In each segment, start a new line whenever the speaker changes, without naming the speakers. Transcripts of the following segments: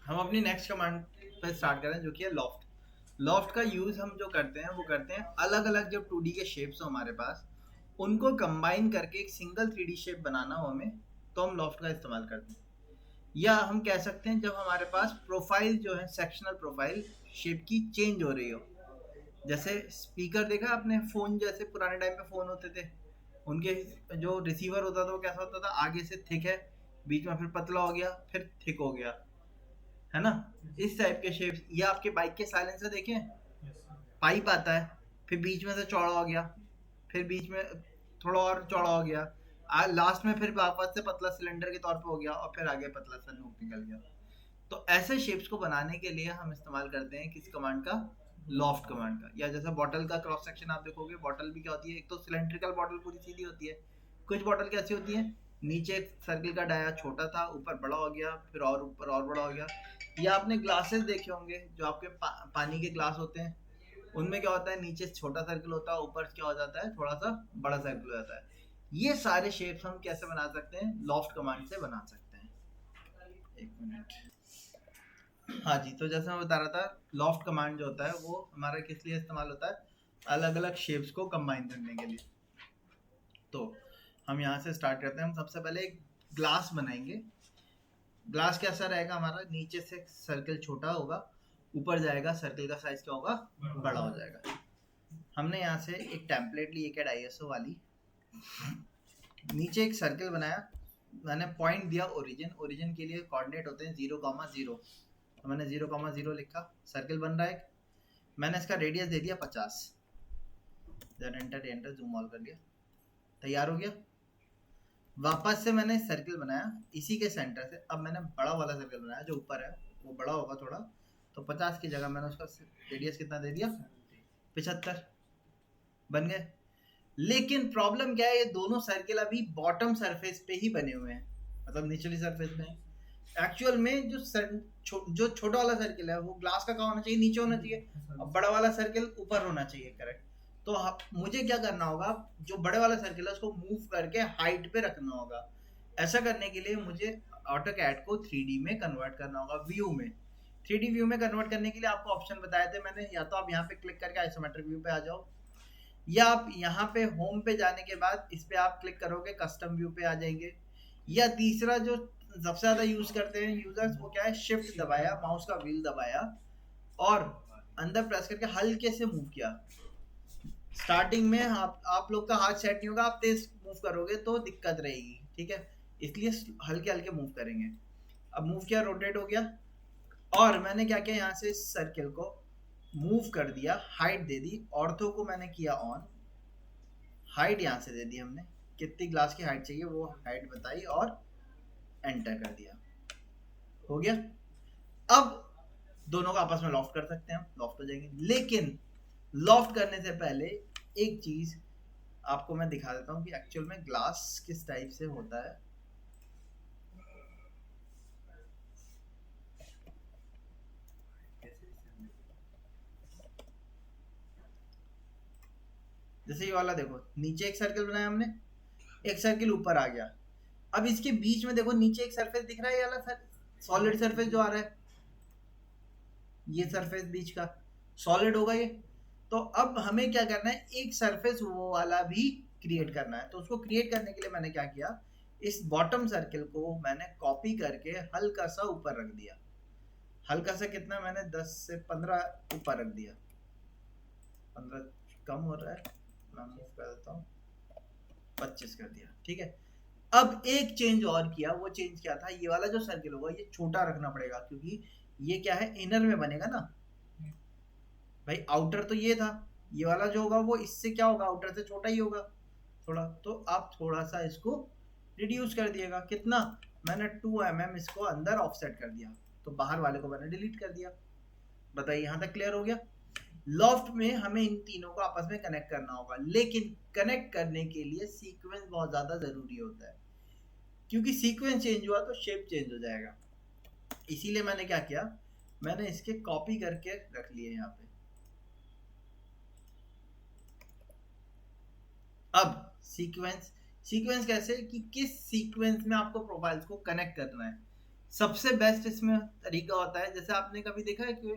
हम अपनी next command पे स्टार्ट करें जो कि है लॉफ्ट। लॉफ्ट का यूज हम जो करते हैं वो करते हैं अलग अलग जब 2D के शेप्स हो हमारे पास, उनको कंबाइन करके एक सिंगल 3D शेप बनाना हो हमें, तो हम लॉफ्ट का इस्तेमाल करते हैं। या हम कह सकते हैं जब हमारे पास प्रोफाइल जो है सेक्शनल प्रोफाइल शेप की चेंज हो रही हो। जैसे स्पीकर देखा आपने, फोन जैसे पुराने टाइम पे फोन होते थे, उनके जो रिसीवर होता था वो कैसा होता था, आगे से थिक है, बीच में फिर पतला हो गया, फिर थिक हो गया, है ना। इस टाइप के शेप्स। ये आपके बाइक के साइलेंसर देखें, पाइप आता है, फिर बीच में से चौड़ा हो गया, फिर बीच में थोड़ा और चौड़ा हो गया, लास्ट में फिर वापस से पतला सिलेंडर के तौर पे हो गया, और फिर आगे पतला सा नोक निकल गया। तो ऐसे शेप्स को बनाने के लिए हम इस्तेमाल करते हैं किस कमांड का, लॉफ्ट कमांड का। या जैसे बॉटल का क्रॉस सेक्शन आप देखोगे, बॉटल भी क्या होती है, एक तो सिलेंड्रिकल बॉटल पूरी सीधी होती है, कुछ बॉटल कैसी होती है, नीचे सर्किल का डाया छोटा था, ऊपर बड़ा हो गया, फिर और ऊपर और बड़ा हो गया। या आपने ग्लासेस देखे होंगे जो आपके पानी के ग्लास होते हैं, उनमें क्या होता है, नीचे छोटा सर्कल होता है, ऊपर क्या हो जाता है, थोड़ा सा बड़ा सर्कल हो जाता है। ये सारे शेप्स हम कैसे बना सकते हैं, लॉफ्ट कमांड से बना सकते हैं। एक मिनट। हाँ जी, तो जैसे मैं बता रहा था, लॉफ्ट कमांड जो होता है वो हमारा किस लिए इस्तेमाल होता है, अलग अलग शेप्स को कंबाइन करने के लिए। तो हम यहाँ से स्टार्ट करते हैं। हम सबसे पहले एक ग्लास बनाएंगे। ग्लास कैसा रहेगा हमारा, नीचे से सर्कल छोटा होगा, ऊपर जाएगा, सर्कल का साइज क्या होगा, बड़ा हो जाएगा। हमने यहाँ से एक टेम्पलेट ली, एक ISO वाली, नीचे एक सर्कल बनाया, मैंने पॉइंट दिया ओरिजिन। ओरिजिन के लिए कोऑर्डिनेट होते हैं 0,0, तो मैंने 0,0 लिखा, सर्कल बन रहा है। मैंने इसका रेडियस दे दिया 50, देन एंटर जूम ऑल कर लिया, तैयार हो गया। वापस से मैंने सर्कल बनाया इसी के सेंटर से, अब मैंने बड़ा वाला सर्कल बनाया जो ऊपर है, वो बड़ा होगा थोड़ा, तो 50 की जगह मैंने उसका रेडियस कितना दे दिया, 75, बन गए। लेकिन प्रॉब्लम क्या है, ये दोनों सर्कल अभी बॉटम सरफेस पे ही बने हुए हैं, मतलब निचली सरफेस पे। एक्चुअल में जो छोटा वाला सर्कल है वो ग्लास का कहाँ होना चाहिए, नीचे होना चाहिए, और बड़ा वाला सर्कल ऊपर होना चाहिए, करेक्ट। तो मुझे क्या करना होगा, जो बड़े वाला सर्कल है उसको मूव करके हाइट पे रखना होगा। ऐसा करने के लिए मुझे ऑटोकैड को 3D में कन्वर्ट करना होगा, व्यू में। 3D व्यू में कन्वर्ट करने के लिए आपको ऑप्शन बताए थे मैंने, या तो आप यहाँ पे क्लिक करके आइसोमेट्रिक व्यू पे आ जाओ, या आप यहाँ पे होम पे जाने के बाद इस पे आप क्लिक करोगे, कस्टम व्यू पे आ जाएंगे। या तीसरा जो सबसे ज्यादा यूज करते हैं यूजर्स, वो क्या है, शिफ्ट दबाया, माउस का व्हील दबाया और अंदर प्रेस करके हल्के से मूव किया। स्टार्टिंग में आप लोग का हाथ सेट नहीं होगा, आप तेज मूव करोगे तो दिक्कत रहेगी, ठीक है, इसलिए हल्के हल्के मूव करेंगे। अब मूव किया, रोटेट हो गया, और मैंने क्या किया, यहाँ से सर्कल को मूव कर दिया, हाइट दे दी, ऑर्थो को मैंने किया ऑन, हाइट यहाँ से दे दी हमने, कितनी ग्लास की हाइट चाहिए वो हाइट बताई, और एंटर कर दिया, हो गया। अब दोनों का आपस में लॉफ्ट कर सकते हैं, हम लॉफ्ट हो जाएंगे। लेकिन लॉफ्ट करने से पहले एक चीज आपको मैं दिखा देता हूँ कि एक्चुअल में ग्लास किस टाइप से होता है। जैसे ये वाला देखो, नीचे एक सर्कल बनाया हमने, एक सर्कल ऊपर आ गया, अब इसके बीच में देखो नीचे एक सरफेस दिख रहा है, ये वाला सॉलिड सरफेस जो आ रहा है, ये सरफेस बीच का सॉलिड होगा ये। तो अब हमें क्या करना है, एक सरफेस वो वाला भी क्रिएट करना है। तो उसको क्रिएट करने के लिए मैंने क्या किया, इस बॉटम सर्कल को मैंने कॉपी करके हल्का सा ऊपर रख दिया, हल्का सा कितना, मैंने 10 से 15 ऊपर रख दिया, 15 कम हो रहा है, मैं मूव कर देता हूँ, 25 कर दिया, ठीक है। अब एक चेंज और किया, वो चेंज क्या था, ये वाला जो सर्कल होगा ये छोटा रखना पड़ेगा, क्योंकि ये क्या है, इनर में बनेगा ना भाई, आउटर तो ये था, ये वाला जो होगा वो इससे क्या होगा, आउटर से छोटा ही होगा थोड़ा। तो आप थोड़ा सा इसको रिड्यूस कर दिएगा, कितना, मैंने 2 mm इसको अंदर ऑफसेट कर दिया, तो बाहर वाले को मैंने डिलीट कर दिया। बताइए, यहाँ तक क्लियर हो गया। लॉफ्ट में हमें इन तीनों को आपस में कनेक्ट करना होगा, लेकिन कनेक्ट करने के लिए सीक्वेंस बहुत ज्यादा जरूरी होता है, क्योंकि सीक्वेंस चेंज हुआ तो शेप चेंज हो जाएगा। इसीलिए मैंने क्या किया, मैंने इसके कॉपी करके रख लिए यहाँ पे। अब सीक्वेंस, सीक्वेंस कैसे कि किस सीक्वेंस में आपको प्रोफाइल्स को कनेक्ट करना है। सबसे बेस्ट इसमें तरीका होता है, जैसे आपने कभी देखा है कि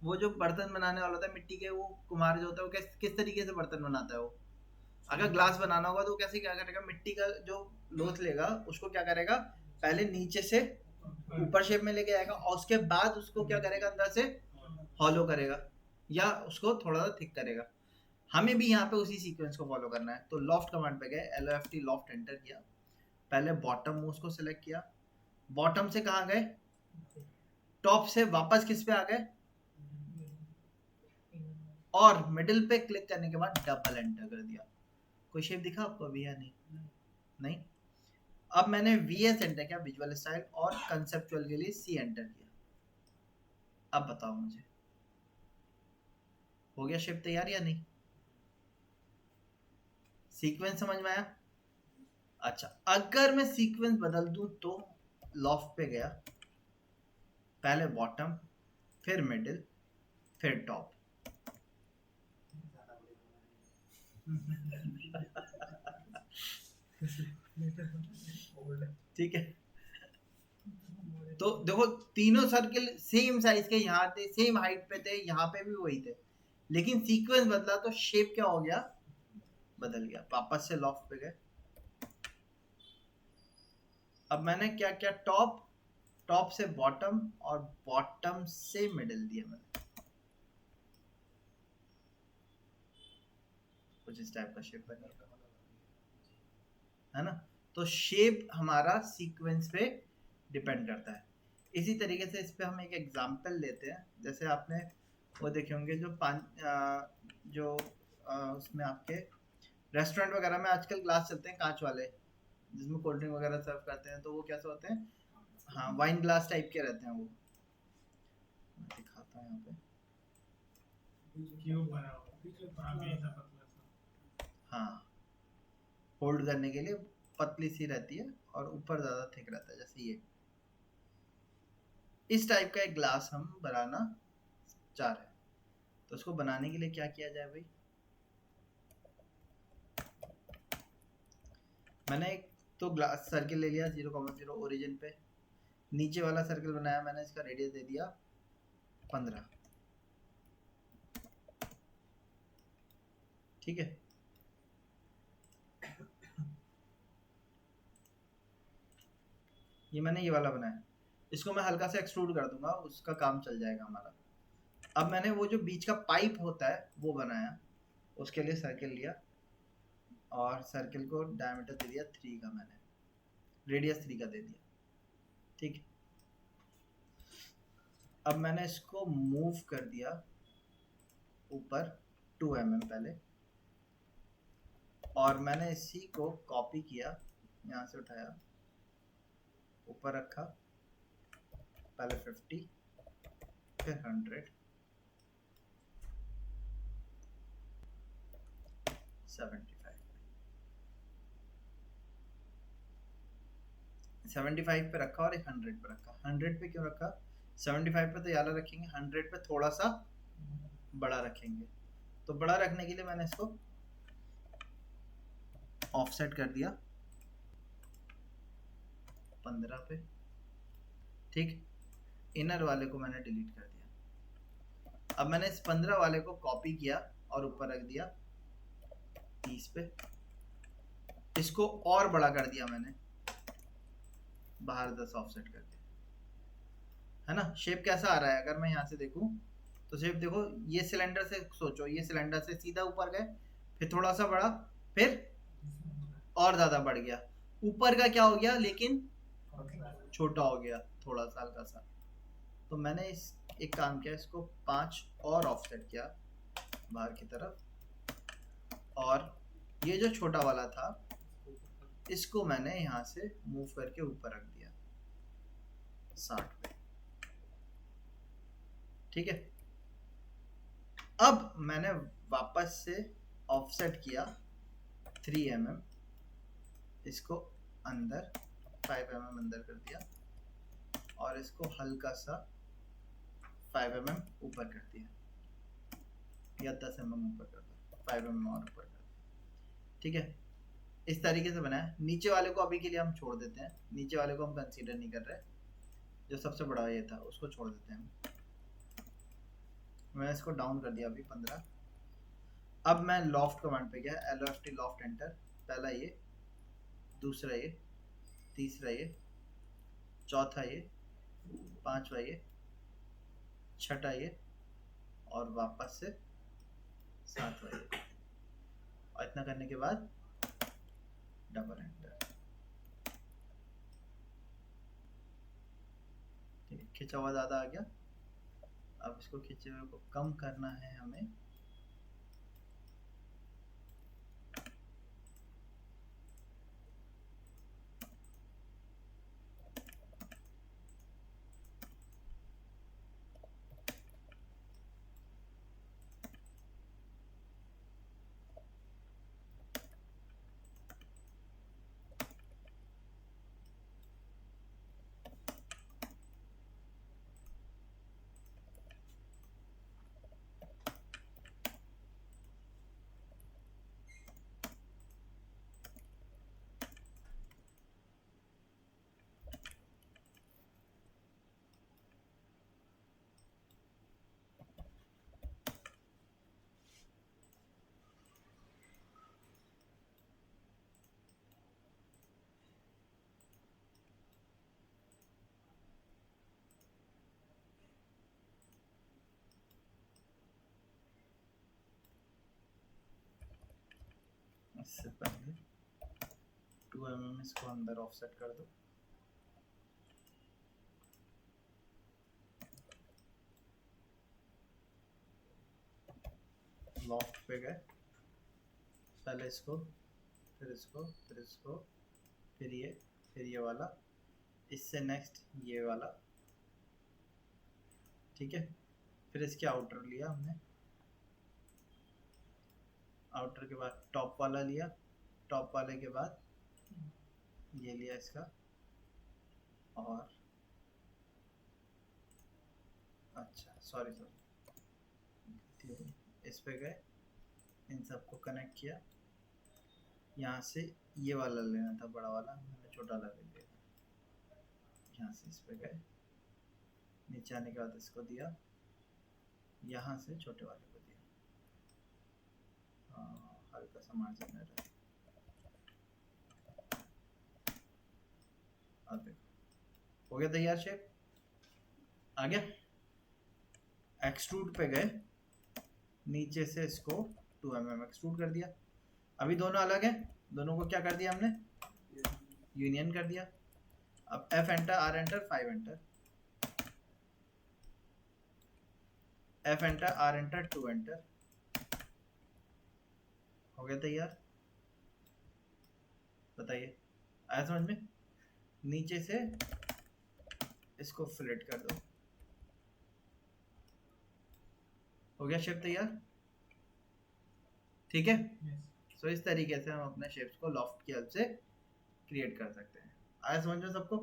वो जो बर्तन बनाने वाला होता है मिट्टी के, वो कुम्हार जो होता है वो किस तरीके से बर्तन बनाता है वो, अगर ग्लास बनाना होगा तो कैसे क्या करेगा, मिट्टी का जो लोथ लेगा उसको क्या करेगा, पहले नीचे से ऊपर शेप में लेके आएगा और उसके बाद उसको क्या करेगा, अंदर से हॉलो करेगा या उसको थोड़ा सा थिक करेगा। हमें भी यहाँ पे उसी सीक्वेंस को फॉलो करना है। तो लॉफ्ट कमांड पे गए, LOFT लॉफ्ट एंटर किया, पहले बॉटम मोस्ट को सिलेक्ट किया, बॉटम से कहाँ गए, टॉप से वापस किस पे आ गए, और मिडिल पे क्लिक करने के बाद डबल एंटर कर दिया। कोई शेप दिखा आपको अभी या नहीं? नहीं। अब मैंने VS एंटर किया, विजुअल स्टाइल, और कंसेप्चुअल के लिए C एंटर किया। अब बताओ मुझे हो गया शेप तैयार या नहीं? सीक्वेंस समझ में आया? अच्छा, अगर मैं सीक्वेंस बदल दूं तो लॉफ्ट पे गया, पहले बॉटम, फिर मिडिल, फिर टॉप। ठीक है, तो देखो तीनों सर्किल सेम साइज के यहाँ थे, सेम हाइट पे थे, यहाँ पे भी वही थे, लेकिन सीक्वेंस बदला तो शेप क्या हो गया, बदल गया। वापस से लॉफ्ट पे गए, अब मैंने क्या किया, टॉप से बॉटम और बॉटम से मिडिल दिया मैंने, कुछ इस टाइप का शेप बन गया, है ना। तो शेप हमारा सीक्वेंस पे डिपेंड करता है। इसी तरीके से इस पे हम एक एग्जांपल लेते हैं, जैसे आपने वो देखे होंगे जो उसमें आपके रेस्टोरेंट वगैरह में आजकल ग्लास चलते हैं कांच वाले, जिसमें कोल्ड ड्रिंक वगैरह सर्व करते हैं, तो वो कैसे होते हैं, हाँ वाइन ग्लास टाइप के रहते हैं वो। मैं दिखाता हूँ यहाँ पे, हाँ होल्ड करने के लिए पतली सी रहती है और ऊपर ज़्यादा थिक रहता है, जैसे ये इस टाइप का एक ग्लास हम बनाना चाह रहे हैं। तो उसको बनाने के लिए क्या किया जाए भाई, मैंने एक तो ग्लास सर्किल ले लिया 0,0 ओरिजिन पे, नीचे वाला सर्किल बनाया मैंने, इसका रेडियस दे दिया 15, ठीक है। ये मैंने ये वाला बनाया, इसको मैं हल्का सा एक्सट्रूड कर दूंगा, उसका काम चल जाएगा हमारा। अब मैंने वो जो बीच का पाइप होता है वो बनाया, उसके लिए सर्किल लिया और सर्किल को डायमीटर दे दिया 3 का, मैंने रेडियस 3 का दे दिया, ठीक। अब मैंने इसको मूव कर दिया ऊपर 2 mm पहले, और मैंने इसी को कॉपी किया, यहाँ से उठाया, ऊपर रखा, पहले 50, फिर 100, 75 पे रखा और एक 100 पे रखा। 100 पे क्यों रखा, 75 पे तो याला रखेंगे, 100 पे थोड़ा सा बड़ा रखेंगे। तो बड़ा रखने के लिए मैंने इसको ऑफसेट कर दिया 15 पे, ठीक। इनर वाले को मैंने डिलीट कर दिया। अब मैंने इस 15 वाले को कॉपी किया और ऊपर रख दिया 30 पे, इसको और बड़ा कर दिया मैंने, बाहर 10 ऑफसेट कर दिया, है ना। शेप कैसा आ रहा है अगर मैं यहाँ से देखूं, तो शेप देखो, ये सिलेंडर से सोचो, ये सिलेंडर से सीधा ऊपर गए, फिर थोड़ा सा बड़ा, फिर और ज्यादा बढ़ गया, ऊपर का क्या हो गया लेकिन छोटा हो गया थोड़ा सा, हल्का सा। तो मैंने इस एक काम किया, इसको 5 और ऑफसेट किया बाहर की तरफ, और ये जो छोटा वाला था इसको मैंने यहाँ से मूव करके ऊपर रख दिया 60 पे, ठीक है। अब मैंने वापस से ऑफसेट किया 3 mm, इसको अंदर 5 mm अंदर कर दिया, और इसको हल्का सा 5 mm ऊपर कर दिया, या 10 mm ऊपर कर दिया, 5 mm और ऊपर कर दिया, ठीक है। इस तरीके से बनाया। नीचे वाले को अभी के लिए हम छोड़ देते हैं, नीचे वाले को हम कंसीडर नहीं कर रहे। जो सबसे बड़ा ये था उसको छोड़ देते हैं। मैंने इसको डाउन कर दिया अभी 15। अब मैं लॉफ्ट कमांड पे गया, LOFT लॉफ्ट एंटर, पहला ये, दूसरा ये, तीसरा ये, चौथा ये, पांचवा ये, छठा ये, और वापस से सातवां ये। और इतना करने के बाद डबल एंटर। ठीक है, खिंचा हुआ ज़्यादा आ गया। अब इसको खिंचे हुए को कम करना है हमें। इससे पहले 2 mm इसको अंदर ऑफसेट कर दो। लॉफ्ट पे गए, पहले इसको, फिर इसको, फिर इसको, फिर ये वाला, इससे नेक्स्ट ये वाला। ठीक है, फिर इसके आउटर लिया हमने, आउटर के बाद टॉप वाला लिया, टॉप वाले के बाद ये लिया इसका, और अच्छा सॉरी इस पे गए, इन सबको कनेक्ट किया। यहाँ से ये वाला लेना था, बड़ा वाला, मैंने छोटा वाला ले लिया। यहाँ से इस पे गए, नीचे आने के बाद इसको दिया, यहाँ से छोटे वाले को दिया। हल्का सा मार्जिन है। अब देखो हो गया तैयार शेप। आ गया। एक्सट्रूड पे गए, नीचे से इसको 2 mm एक्सट्रूड कर दिया। अभी दोनों अलग हैं, दोनों को क्या कर दिया हमने, यूनियन कर दिया। अब F enter, R enter, 5 enter, F enter, R enter, 2 enter. हो गया तैयार। बताइए आया समझ में? नीचे से इसको फिलेट कर दो। हो गया शेप तैयार। ठीक है। सो इस तरीके से हम अपने शेप्स को लॉफ्ट की हेल्प से क्रिएट कर सकते हैं। आया समझ में सबको?